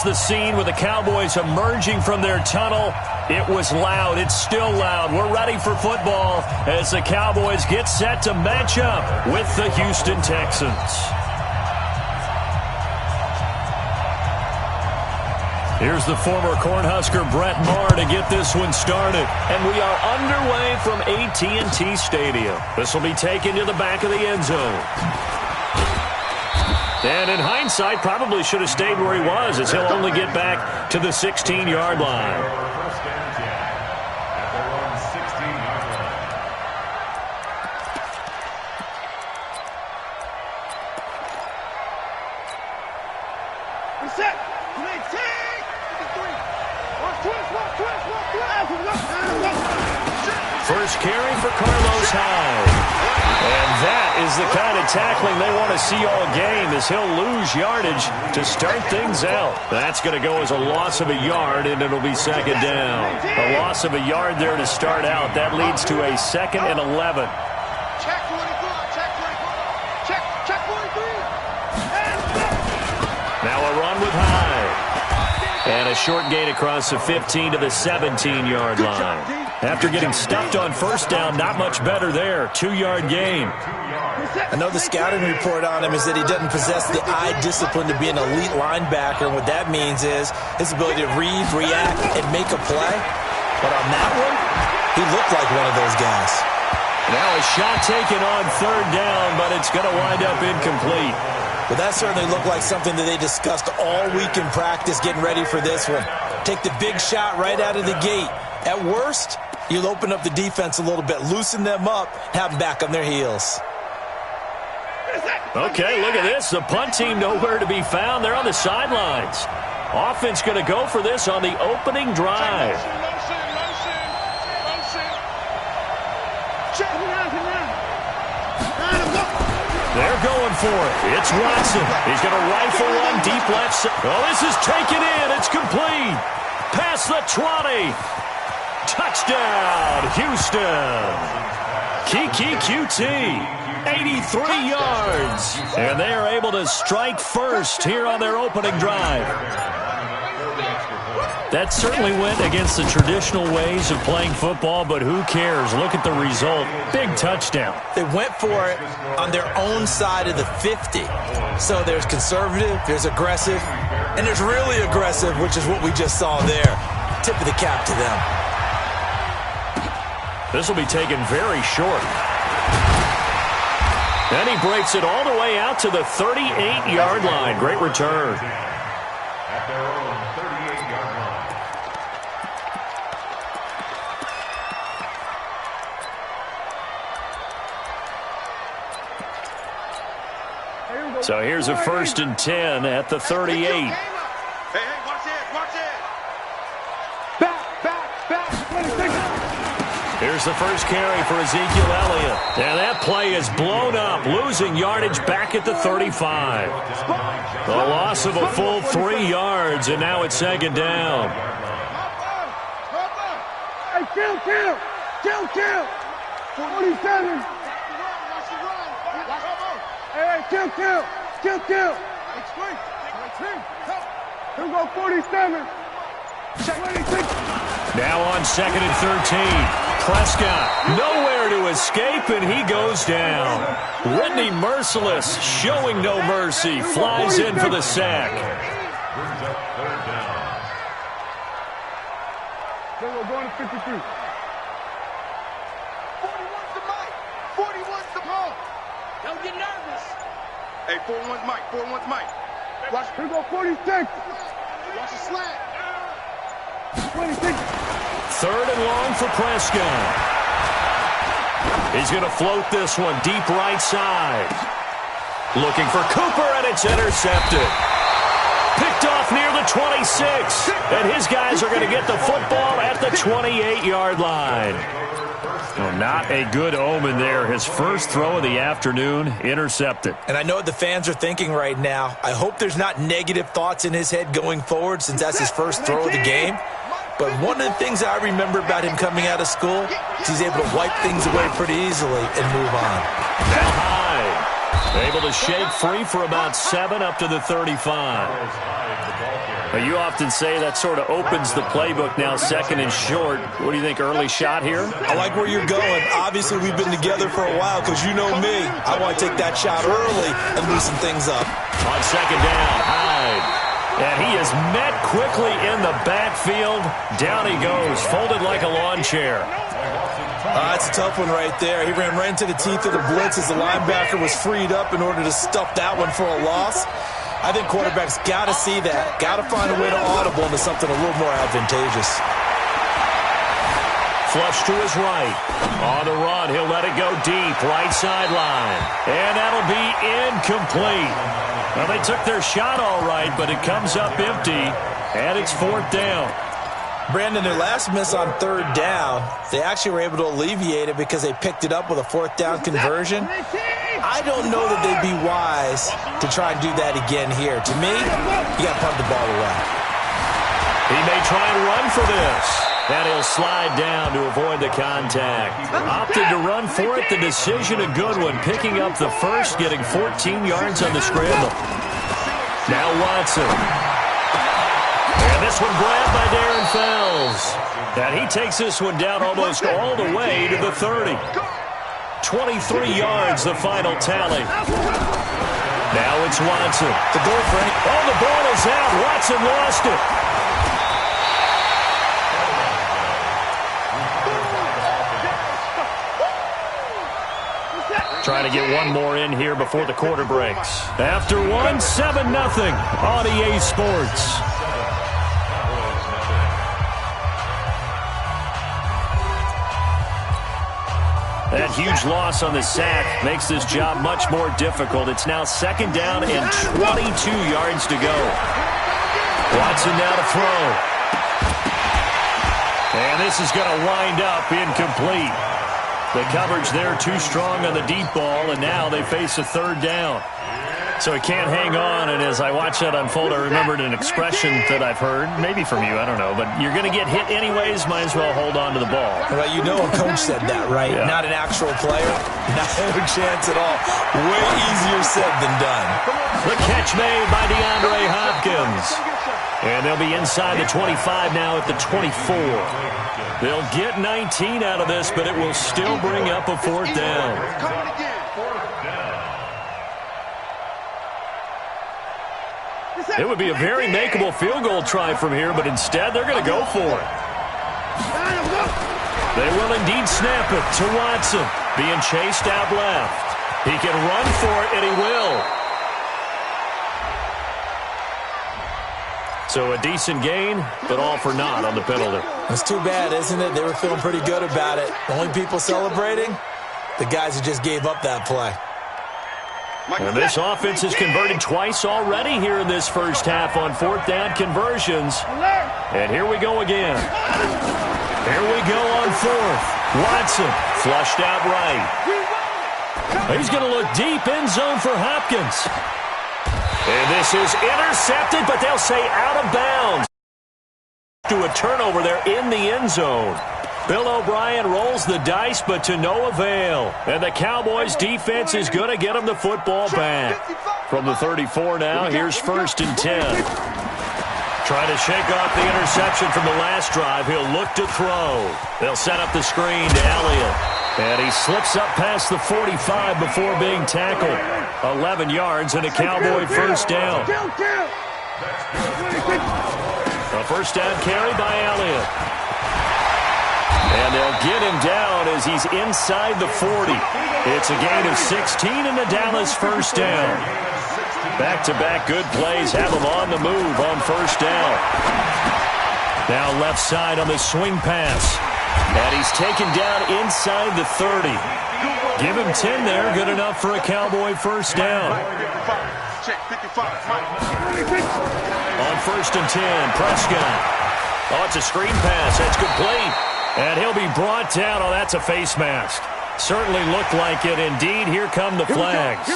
was the scene with the Cowboys emerging from their tunnel. It was loud. It's still loud. We're ready for football as the Cowboys get set to match up with the Houston Texans. Here's the former Cornhusker Brett Maher to get this one started. And we are underway from AT&T Stadium. This will be taken to the back of the end zone. And in hindsight, probably should have stayed where he was, as he'll only get back to the 16-yard line. First carry for Carlos Hyde. And that is the kind of tackling they want to see all game, as he'll lose yardage to start things out. That's going to go as a loss of a yard, and it'll be second down. A loss of a yard there to start out. That leads to a 2nd and 11. Check 44. Check 43. Now a run with Hyde. And a short gain across the 15 to the 17-yard line. After getting stuffed on first down, not much better there. 2-yard gain. I know the scouting report on him is that he doesn't possess the eye discipline to be an elite linebacker. And what that means is his ability to read, react, and make a play. But on that one, he looked like one of those guys. Now a shot taken on third down, but it's going to wind up incomplete. But that certainly looked like something that they discussed all week in practice getting ready for this one. Take the big shot right out of the gate. At worst, you'll open up the defense a little bit, loosen them up, have them back on their heels. Okay, look at this. The punt team nowhere to be found. They're on the sidelines. Offense going to go for this on the opening drive. They're going for it. It's Watson. He's going to rifle one deep left side. Oh, this is taken in. It's complete. Past the 20. Touchdown, Houston. Kiki QT, 83 yards. And they are able to strike first here on their opening drive. That certainly went against the traditional ways of playing football, but who cares? Look at the result. Big touchdown. They went for it on their own side of the 50. So there's conservative, there's aggressive, and there's really aggressive, which is what we just saw there. Tip of the cap to them. This will be taken very short. And he breaks it all the way out to the 38-yard line. Great return. At their own 38-yard line. So here's a 1st and 10 at the 38. Hey, watch it. Here's the first carry for Ezekiel Elliott. And that play is blown up, losing yardage back at the 35. The loss of a full 3 yards, and now it's second down. Hey, kill. 47. Hey, kill. Here we go, 47. Now on 2nd and 13. Prescott nowhere to escape, and he goes down. Whitney Merciless showing no mercy. Flies in for the sack. Brings up 3rd down. We're going to 53. 41's the Mike. 41's the ball. Don't get nervous. Hey, 41's Mike. Watch. Here we go, 46. Watch the slant. 26. 3rd and long for Prescott. He's going to float this one deep right side. Looking for Cooper, and it's intercepted. Picked off near the 26. And his guys are going to get the football at the 28-yard line. Oh, not a good omen there. His first throw of the afternoon, intercepted. And I know what the fans are thinking right now. I hope there's not negative thoughts in his head going forward, since that's his first throw of the game. But one of the things I remember about him coming out of school is he's able to wipe things away pretty easily and move on. Now Hyde, able to shake free for about 7 up to the 35. Well, you often say that sort of opens the playbook now, second and short. What do you think, early shot here? I like where you're going. Obviously, we've been together for a while because you know me. I want to take that shot early and loosen things up. On second down, Hyde. And he is met quickly in the backfield. Down he goes, folded like a lawn chair. That's a tough one right there. He ran right into the teeth of the blitz as the linebacker was freed up in order to stuff that one for a loss. I think quarterbacks got to see that. Got to find a way to audible into something a little more advantageous. Flush to his right. On the run, he'll let it go deep. Right sideline. And that'll be incomplete. Well, they took their shot all right, but it comes up empty. And it's fourth down. Brandon, their last miss on third down, they actually were able to alleviate it because they picked it up with a fourth down conversion. I don't know that they'd be wise to try and do that again here. To me, you got to punt the ball away. He may try and run for this. And he'll slide down to avoid the contact. Opted to run for it. The decision a good one. Picking up the first, getting 14 yards on the scramble. Now Watson. And this one grabbed by Darren Fells. And he takes this one down almost all the way to the 30. 23 yards, the final tally. Now it's Watson. The goal for any... Oh, the ball is out. Watson lost it. Trying to get one more in here before the quarter breaks. After one, 7-0 on EA Sports. That huge loss on the sack makes this job much more difficult. It's now second down and 22 yards to go. Watson now to throw. And this is going to wind up incomplete. The coverage there too strong on the deep ball, and now they face a third down. So he can't hang on, and as I watch that unfold, I remembered an expression that I've heard, maybe from you, I don't know, but you're going to get hit anyways, might as well hold on to the ball. Well, you know a coach said that, right? Yeah. Not an actual player. Not a chance at all. Way easier said than done. The catch made by DeAndre Hopkins. And they'll be inside the 25 now at the 24. They'll get 19 out of this, but it will still bring up a fourth down. It would be a very makeable field goal try from here, but instead they're going to go for it. They will indeed snap it to Watson, being chased out left. He can run for it, and he will. So a decent gain, but all for naught on the penalty. It's too bad, isn't it? They were feeling pretty good about it. The only people celebrating, the guys who just gave up that play. And this offense has converted twice already here in this first half on fourth down conversions. And here we go again. Here we go on fourth. Watson flushed out right. He's going to look deep end zone for Hopkins. And this is intercepted, but they'll say out of bounds. To a turnover there in the end zone. Bill O'Brien rolls the dice, but to no avail. And the Cowboys' defense is going to get him the football back. From the 34 now, here's 1st and 10. Trying to shake off the interception from the last drive. He'll look to throw. They'll set up the screen to Elliott. And he slips up past the 45 before being tackled. 11 yards and a Cowboy first down. A first down carry by Elliott. And they'll get him down as he's inside the 40. It's a gain of 16 and the Dallas first down. Back-to-back good plays have him on the move on first down. Now left side on the swing pass. And he's taken down inside the 30. Give him 10 there. Good enough for a Cowboy first down. On 1st and 10, Prescott. Oh, it's a screen pass. That's complete. And he'll be brought down. Oh, that's a face mask. Certainly looked like it. Indeed, here come the flags.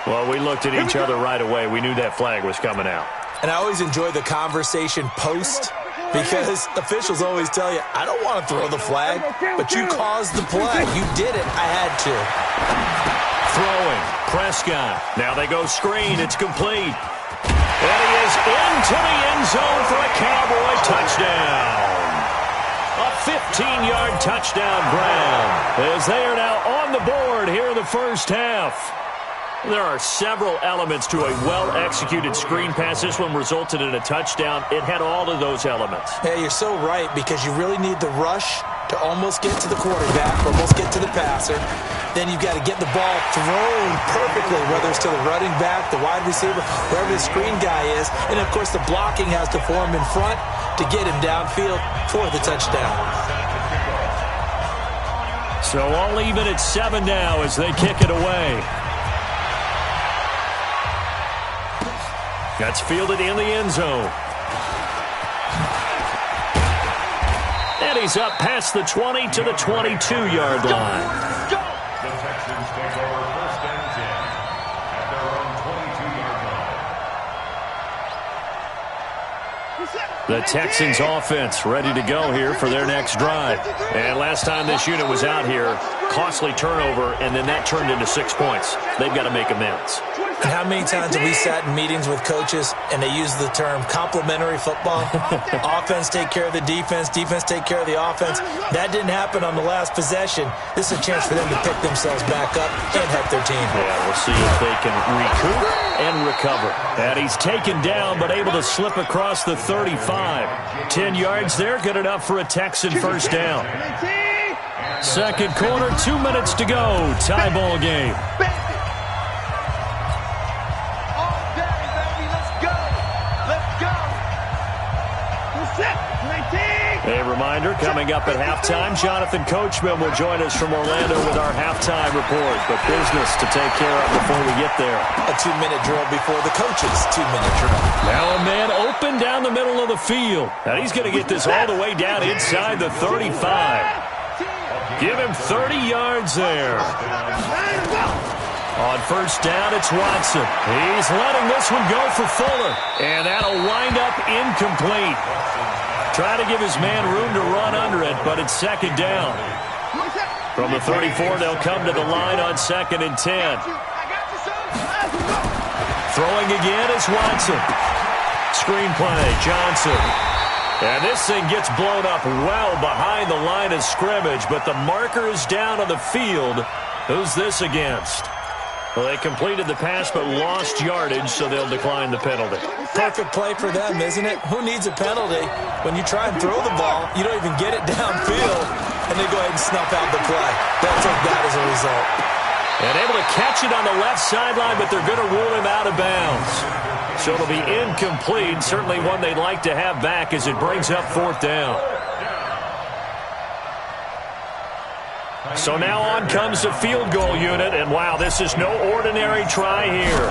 Well, we looked at each other right away. We knew that flag was coming out. And I always enjoy the conversation post because officials always tell you, I don't want to throw the flag, but you caused the play. You did it. I had to. Throwing. Prescott. Now they go screen. It's complete. And he is into the end zone for a Cowboy touchdown. A 15-yard touchdown grab, as they are now on the board here in the first half. There are several elements to a well-executed screen pass. This one resulted in a touchdown. It had all of those elements. Yeah, you're so right, because you really need the rush to almost get to the quarterback, almost get to the passer. Then you've got to get the ball thrown perfectly, whether it's to the running back, the wide receiver, wherever the screen guy is. And, of course, the blocking has to form in front to get him downfield for the touchdown. So all even at 7 now as they kick it away. That's fielded in the end zone. And he's up past the 20 to the 22-yard line. The Texans take over first and 10 at their own 22-yard line. The Texans offense ready to go here for their next drive. And last time this unit was out here, costly turnover, and then that turned into 6 points. They've got to make amends. And how many times have we sat in meetings with coaches and they use the term complementary football? Offense take care of the defense, defense take care of the offense. That didn't happen on the last possession. This is a chance for them to pick themselves back up and help their team. Yeah, we'll see if they can recoup and recover. And he's taken down but able to slip across the 35. 10 yards there, good enough for a Texan first down. Second quarter, 2 minutes to go. Tie ball game. A reminder, coming up at halftime, Jonathan Coachman will join us from Orlando with our halftime report. But business to take care of before we get there. A 2-minute drill before the coach's 2-minute drill. Now a man open down the middle of the field. And he's going to get this all the way down inside the 35. Give him 30 yards there. On first down, it's Watson. He's letting this one go for Fuller. And that'll wind up incomplete. Try to give his man room to run under it, but it's second down. From the 34, they'll come to the line on 2nd and 10. Throwing again is Watson. Screenplay, Johnson. And this thing gets blown up well behind the line of scrimmage, but the marker is down on the field. Who's this against? Well, they completed the pass but lost yardage, so they'll decline the penalty. Perfect play for them, isn't it? Who needs a penalty? When you try and throw the ball, you don't even get it downfield, and they go ahead and snuff out the play. They'll take that as a result. And able to catch it on the left sideline, but they're going to rule him out of bounds. So it'll be incomplete, certainly one they'd like to have back as it brings up 4th down. So now on comes the field goal unit, and wow, this is no ordinary try here.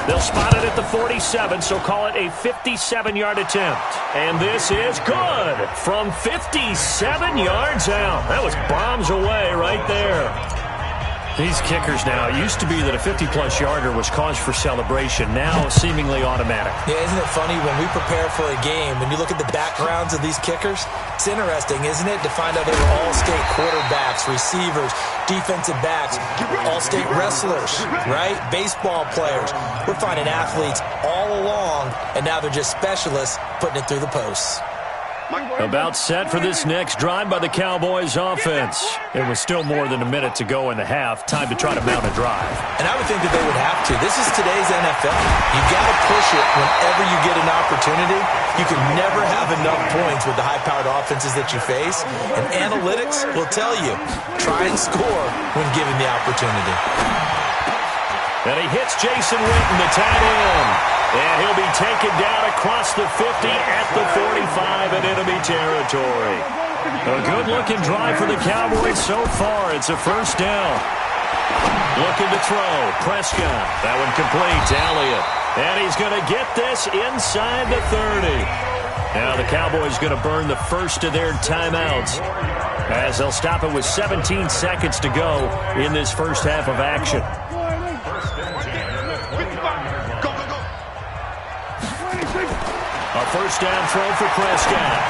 They'll spot it at the 47, so call it a 57-yard attempt. And this is good from 57 yards out. That was bombs away right there. These kickers now, it used to be that a 50-plus yarder was cause for celebration, now seemingly automatic. Yeah, isn't it funny when we prepare for a game, when you look at the backgrounds of these kickers, it's interesting, isn't it, to find out they were all-state quarterbacks, receivers, defensive backs, all-state wrestlers, right? Baseball players. We're finding athletes all along, and now they're just specialists putting it through the posts. About set for this next drive by the Cowboys offense. It was still more than a minute to go in the half. Time to try to mount a drive. And I would think that they would have to. This is today's NFL. You've got to push it whenever you get an opportunity. You can never have enough points with the high-powered offenses that you face. And analytics will tell you, try and score when given the opportunity. And he hits Jason Witten, the tight end. And he'll be taken down across the 50 at the 45 and enemy territory. A good-looking drive for the Cowboys so far. It's a first down. Looking to throw. Prescott. That one complete to Elliott. And he's going to get this inside the 30. Now the Cowboys going to burn the first of their timeouts as they'll stop it with 17 seconds to go in this first half of action. A first down throw for Prescott.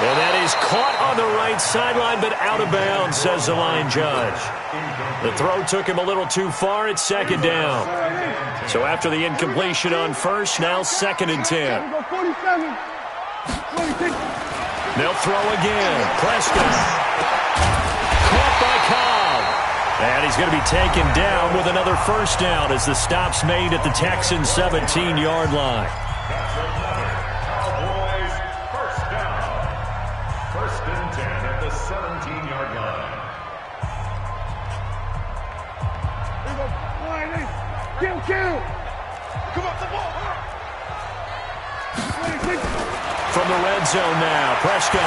And that is caught on the right sideline, but out of bounds, says the line judge. The throw took him a little too far. It's second down. So after the incompletion on first, now 2nd and 10. They'll throw again. Prescott. Caught by Cobb. And he's going to be taken down with another first down as the stop's made at the Texans' 17-yard line. From the red zone now, Prescott.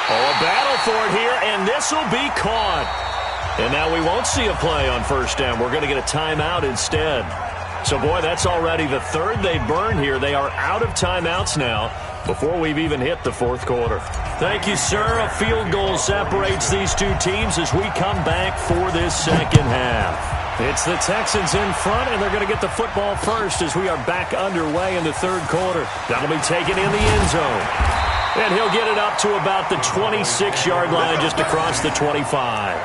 Oh, a battle for it here, and this will be caught. And now we won't see a play on first down. We're going to get a timeout instead. So, boy, that's already the third they burn here. They are out of timeouts now before we've even hit the fourth quarter. Thank you, sir. A field goal separates these two teams as we come back for this second half. It's the Texans in front, and they're going to get the football first as we are back underway in the third quarter. That'll be taken in the end zone. And he'll get it up to about the 26-yard line, just across the 25.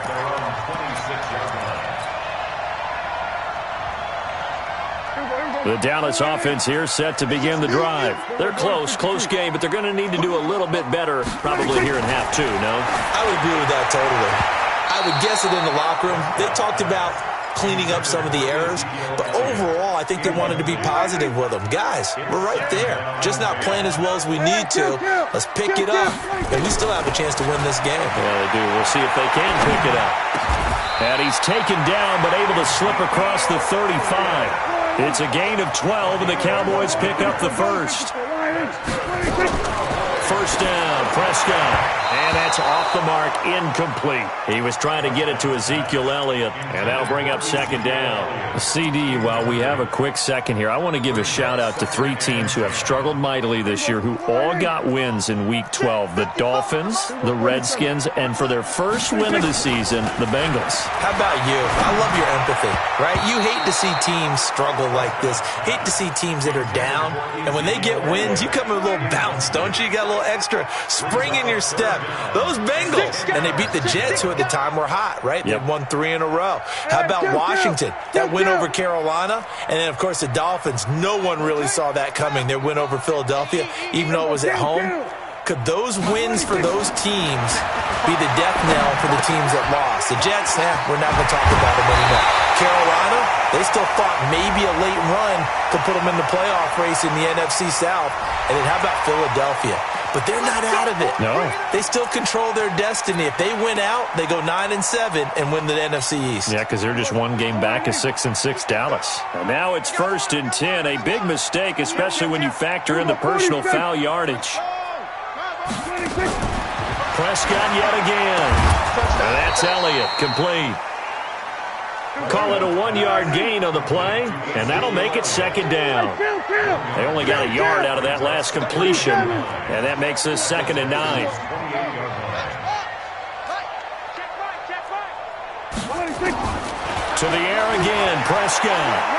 The Dallas offense here set to begin the drive. They're close game, but they're going to need to do a little bit better probably here in half two, no? I would agree with that totally. I would guess it in the locker room. They talked about cleaning up some of the errors, but overall, I think they wanted to be positive with them. Guys, we're right there. Just not playing as well as we need to. Let's pick it up, and we still have a chance to win this game. Yeah, they do. We'll see if they can pick it up. And he's taken down, but able to slip across the 35. It's a gain of 12, and the Cowboys pick up the first. First down, Prescott. And that's off the mark, incomplete. He was trying to get it to Ezekiel Elliott, and that'll bring up second down. CD, while we have a quick second here, I want to give a shout-out to three teams who have struggled mightily this year, who all got wins in Week 12. The Dolphins, the Redskins, and for their first win of the season, the Bengals. How about you? I love your empathy, right? You hate to see teams struggle like this. Hate to see teams that are down. And when they get wins, you come with a little bounce, don't you? You got a little extra spring in your step. Those Bengals, and they beat the Jets, who at the time were hot, right? They won 3 in a row. How about Washington? That win over Carolina. And then, of course, the Dolphins. No one really saw that coming. Their win over Philadelphia, even though it was at home. Could those wins for those teams be the death knell for the teams that lost? The Jets, we're not going to talk about them anymore. Carolina, they still thought maybe a late run could put them in the playoff race in the NFC South. And then how about Philadelphia? But they're not out of it. No. They still control their destiny. If they win out, they go 9-7 and win the NFC East. Yeah, because they're just one game back of 6-6 Dallas. And now it's 1st and 10. A big mistake, especially when you factor in the personal foul yardage. Prescott yet again. And that's Elliott, complete. Call it a 1-yard gain on the play, and that'll make it second down. They only got a yard out of that last completion, and that makes this 2nd and 9. To the air again, Prescott.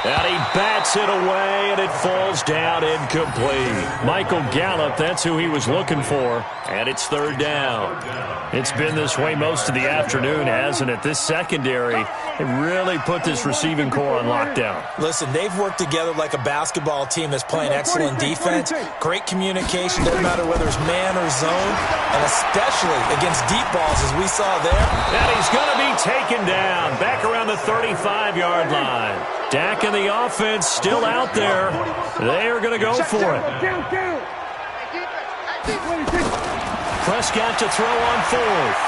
And he bats it away, and it falls down incomplete. Michael Gallup, that's who he was looking for, and it's 3rd down. It's been this way most of the afternoon, hasn't it? This secondary, it really put this receiving core on lockdown. Listen, they've worked together like a basketball team that's playing excellent defense. Great communication, doesn't matter whether it's man or zone, and especially against deep balls, as we saw there. And he's going to be taken down, back around the 35-yard line. Dak and the offense still out there. They are going to go for it. Prescott to throw on 4th.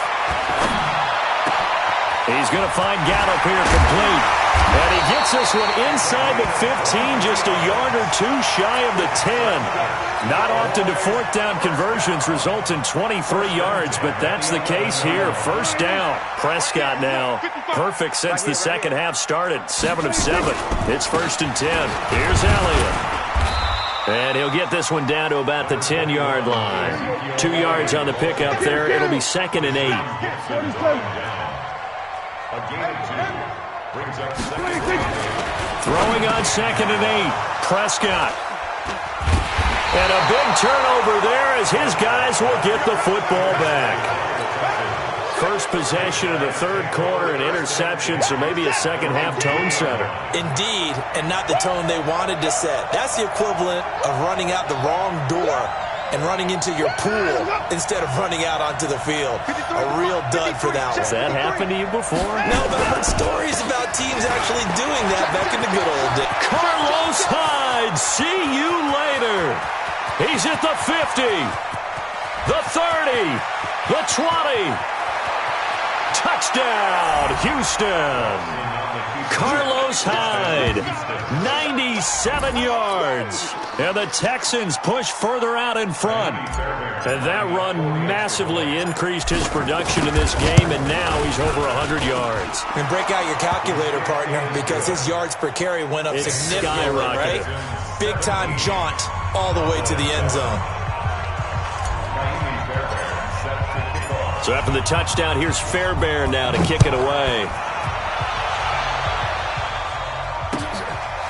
He's going to find Gallup here complete. And he gets this one inside the 15, just a yard or two shy of the 10. Not often do 4th down conversions result in 23 yards, but that's the case here. First down. Prescott now perfect since the second half started. 7 of 7. It's 1st and 10. Here's Elliott. And he'll get this one down to about the 10-yard line. 2 yards on the pickup there. It'll be 2nd and 8. Throwing on 2nd and 8. Prescott. And a big turnover there as his guys will get the football back. First possession of the third quarter, an interception, so maybe a second-half tone setter. Indeed, and not the tone they wanted to set. That's the equivalent of running out the wrong door and running into your pool instead of running out onto the field. A real dud for that one. Has that happened to you before? No, but I've heard stories about teams actually doing that back in the good old days. Carlos Hyde, see you later. He's at the 50, the 30, the 20. Touchdown, Houston. Carlos Hyde, 97 yards. And the Texans push further out in front. And that run massively increased his production in this game, and now he's over 100 yards. And break out your calculator, partner, because his yards per carry went up significantly, right? Big-time jaunt all the way to the end zone. So after the touchdown, here's Fairbairn now to kick it away.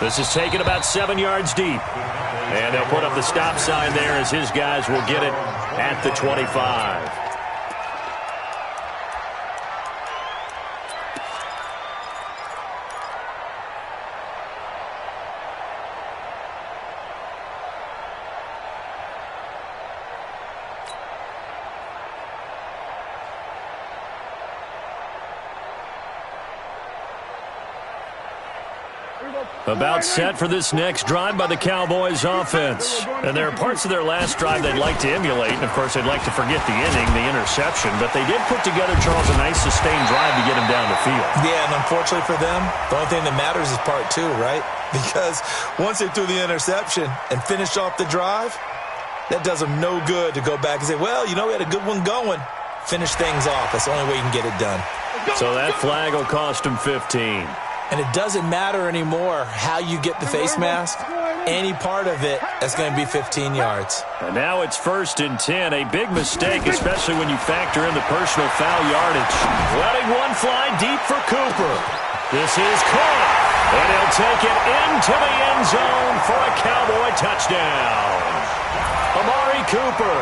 This is taken about 7 yards deep. And they'll put up the stop sign there as his guys will get it at the 25. About set for this next drive by the Cowboys offense. And there are parts of their last drive they'd like to emulate. And, of course, they'd like to forget the inning, the interception. But they did put together, Charles, a nice sustained drive to get him down the field. Yeah, and unfortunately for them, the only thing that matters is part two, right? Because once they threw the interception and finished off the drive, that does them no good to go back and say, well, you know, we had a good one going. Finish things off. That's the only way you can get it done. So that flag will cost him 15. And it doesn't matter anymore how you get the face mask. Any part of it, that's going to be 15 yards. And now it's 1st and 10. A big mistake, especially when you factor in the personal foul yardage. Letting one fly deep for Cooper. This is caught. And he'll take it into the end zone for a Cowboy touchdown. Amari Cooper,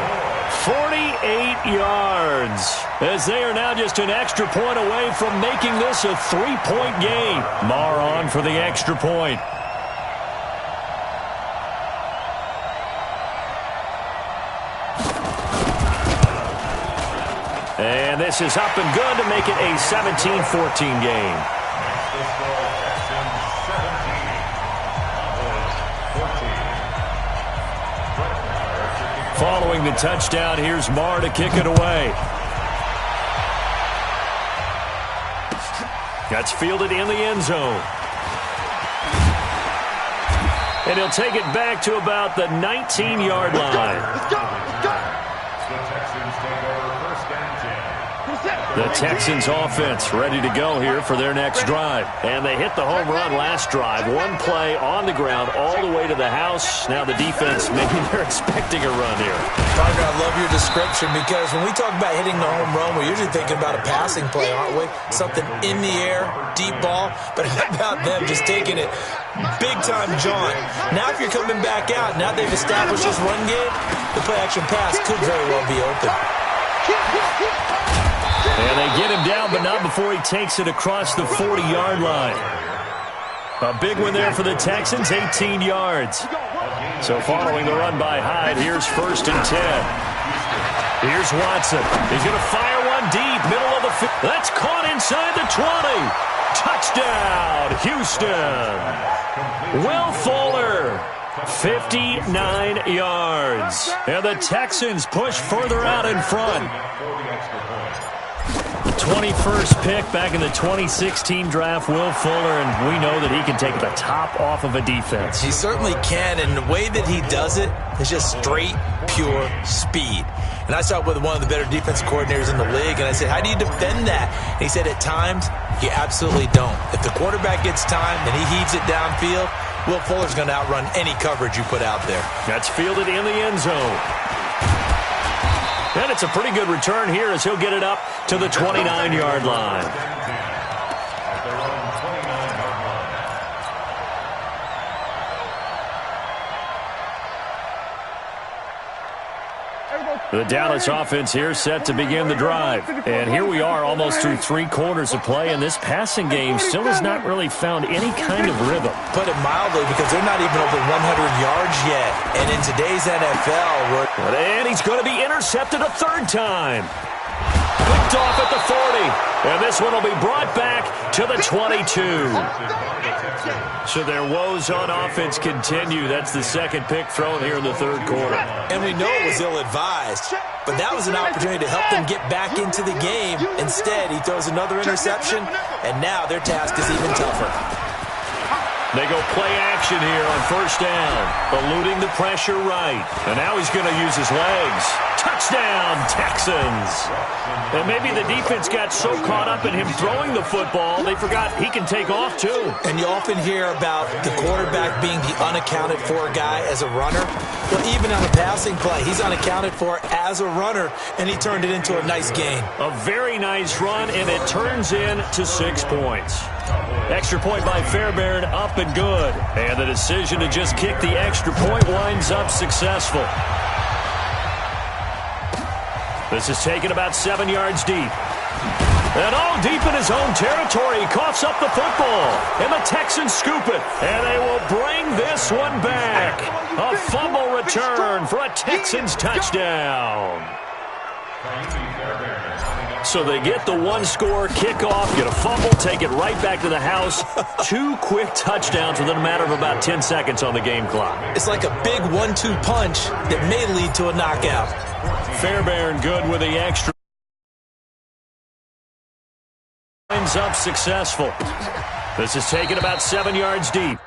48 yards, as they are now just an extra point away from making this a 3-point game. Marr on for the extra point. And this is up and good to make it a 17-14 game. Following the touchdown, here's Marr to kick it away. That's fielded in the end zone. And he'll take it back to about the 19-yard line. Let's go. The Texans take over 1st and 10. The Texans offense ready to go here for their next drive. And they hit the home run last drive. One play on the ground all the way to the house. Now the defense, maybe they're expecting a run here. Parker, I love your description because when we talk about hitting the home run, we're usually thinking about a passing play, aren't we? Something in the air, deep ball. But how about them just taking it big-time jaunt? Now if you're coming back out, now they've established this run game, the play-action pass could very well be open. And they get him down, but not before he takes it across the 40-yard line. A big one there for the Texans, 18 yards. So following the run by Hyde, here's 1st and 10. Here's Watson. He's going to fire one deep, middle of the field. That's caught inside the 20. Touchdown, Houston. Will Fuller, 59 yards. And the Texans push further out in front. 21st pick back in the 2016 draft, Will Fuller, and we know that he can take the top off of a defense. He certainly can, and the way that he does it is just straight, pure speed. And I talked with one of the better defensive coordinators in the league, and I said, how do you defend that? And he said, at times, you absolutely don't. If the quarterback gets time and he heaves it downfield, Will Fuller's going to outrun any coverage you put out there. That's fielded in the end zone. And it's a pretty good return here as he'll get it up to the 29-yard line. The Dallas offense here set to begin the drive. And here we are almost through 3 quarters of play, and this passing game still has not really found any kind of rhythm. Put it mildly, because they're not even over 100 yards yet. And in today's NFL, and he's going to be intercepted a 3rd time. Picked off at the 40. And this one will be brought back to the 22. So their woes on offense continue. That's the 2nd pick thrown here in the 3rd quarter. And we know it was ill-advised, but that was an opportunity to help them get back into the game. Instead, he throws another interception, and now their task is even tougher. They go play action here on 1st down, eluding the pressure right. And now he's going to use his legs. Touchdown, Texans. And maybe the defense got so caught up in him throwing the football, they forgot he can take off too. And you often hear about the quarterback being the unaccounted for guy as a runner. Well, even on a passing play, he's unaccounted for as a runner, and he turned it into a nice gain. A very nice run, and it turns into 6 points. Extra point by Fairbairn, up and good. And the decision to just kick the extra point winds up successful. This is taken about 7 yards deep. And all deep in his own territory, he coughs up the football. And the Texans scoop it. And they will bring this one back. A fumble return for a Texans touchdown. So they get the 1-score kickoff, get a fumble, take it right back to the house. 2 quick touchdowns within a matter of about 10 seconds on the game clock. It's like a big 1-2 punch that may lead to a knockout. Fairbairn good with the extra. Winds up successful. This is taken about 7 yards deep.